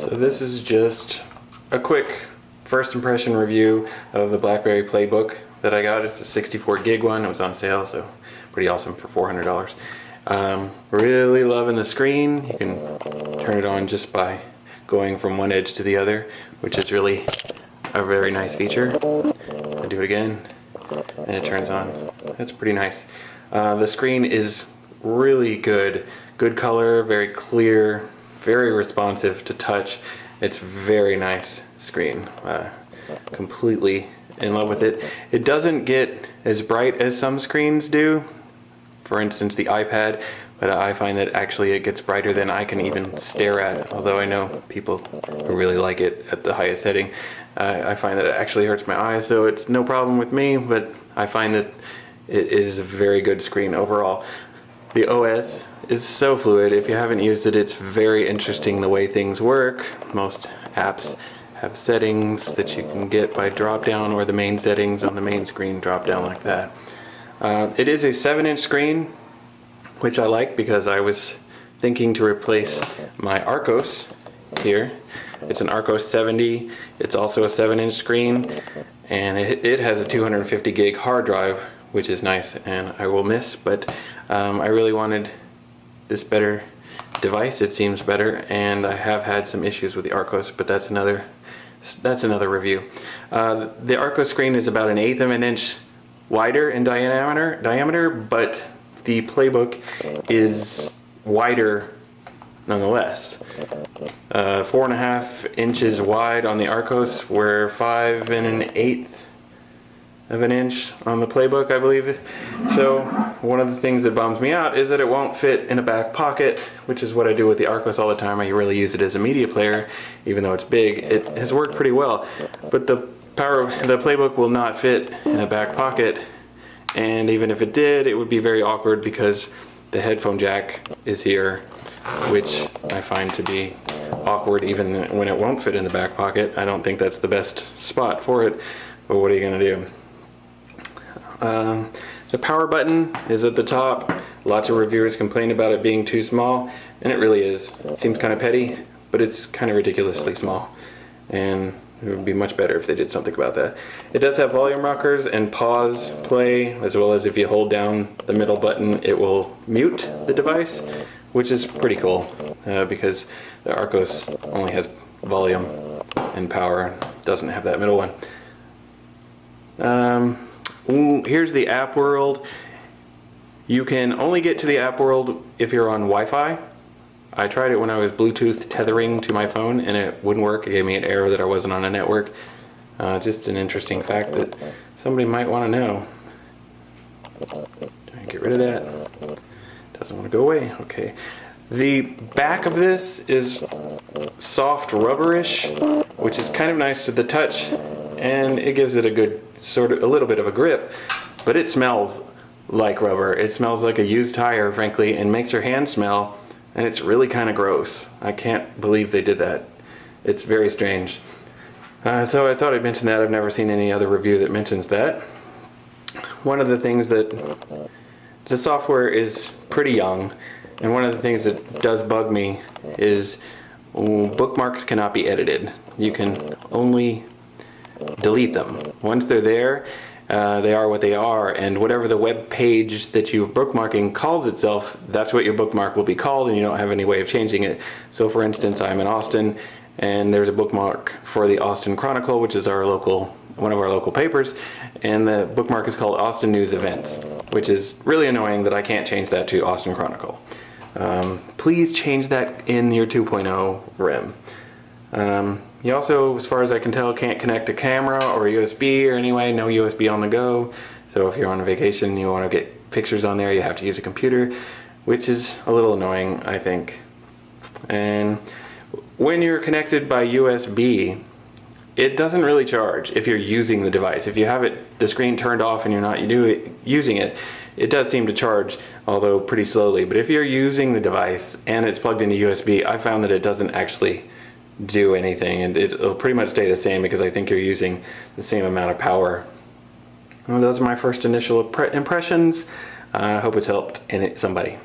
So this is just a quick first impression review of the Blackberry Playbook that I got. It's a 64 gig one. It was on sale, so pretty awesome for $400. Really loving the screen. You can turn it on just by going from one edge to the other, which is really a very nice feature. I do it again and it turns on. That's pretty nice. The screen is really good. Good color, very clear, very responsive to touch. It's very nice screen. Completely in love with it. It doesn't get as bright as some screens do. For instance, the iPad, but I find that actually it gets brighter than I can even stare at, although I know people who really like it at the highest setting. I find that it actually hurts my eyes, so it's no problem with me, but I find that it is a very good screen overall. The OS is so fluid. If you haven't used it, it's very interesting the way things work. Most apps have settings that you can get by drop down, or the main settings on the main screen drop down like that. It is a 7-inch screen, which I like because I was thinking to replace my Archos here. It's an Archos 70. It's also a 7-inch screen, and it has a 250 gig hard drive, which is nice and I will miss, but I really wanted this better device. It seems better, and I have had some issues with the Archos, but that's another review. The Archos screen is about 1/8 of an inch wider in diameter, but the Playbook is wider nonetheless. 4.5 inches wide on the Archos, where 5 1/8 of an inch on the Playbook, I believe. So one of the things that bums me out is that it won't fit in a back pocket, which is what I do with the Archos all the time. I really use it as a media player, even though it's big. It has worked pretty well, but the Playbook will not fit in a back pocket, and even if it did, it would be very awkward because the headphone jack is here, which I find to be awkward even when it won't fit in the back pocket. I don't think that's the best spot for it, but what are you going to do? The power button is at the top. Lots of reviewers complain about it being too small, and it really is. It seems kind of petty, but it's kind of ridiculously small, and it would be much better if they did something about that. It does have volume rockers and pause play, as well as if you hold down the middle button, it will mute the device, which is pretty cool because the Archos only has volume and power, doesn't have that middle one. Here's the app world. You can only get to the app world if you're on Wi-Fi. I tried it when I was Bluetooth tethering to my phone and it wouldn't work. It gave me an error that I wasn't on a network. Just an interesting fact that somebody might want to know. Get rid of that. Doesn't want to go away. Okay. The back of this is soft rubberish, which is kind of nice to the touch, and it gives it a good a little bit of a grip, but it smells like rubber. It smells like a used tire, frankly, and makes your hand smell, and it's really kind of gross. I can't believe they did that. It's very strange. So I thought I'd mention that. I've never seen any other review that mentions that. One of the things that the software is pretty young, and one of the things that does bug me is bookmarks cannot be edited. You can only delete them. Once they're there, they are what they are, and whatever the web page that you're bookmarking calls itself, that's what your bookmark will be called, and you don't have any way of changing it. So for instance, I'm in Austin, and there's a bookmark for the Austin Chronicle, which is one of our local papers, and the bookmark is called Austin News Events, which is really annoying that I can't change that to Austin Chronicle. Please change that in your 2.0 RIM. You also, as far as I can tell, can't connect a camera or USB or anyway, no USB on the go. So if you're on a vacation and you want to get pictures on there, you have to use a computer, which is a little annoying, I think. And when you're connected by USB, it doesn't really charge if you're using the device. If you have the screen turned off and you're not using it, it does seem to charge, although pretty slowly. But if you're using the device and it's plugged into USB, I found that it doesn't actually do anything, and it'll pretty much stay the same because I think you're using the same amount of power. Well, those are my first initial impressions. I hope it's helped somebody.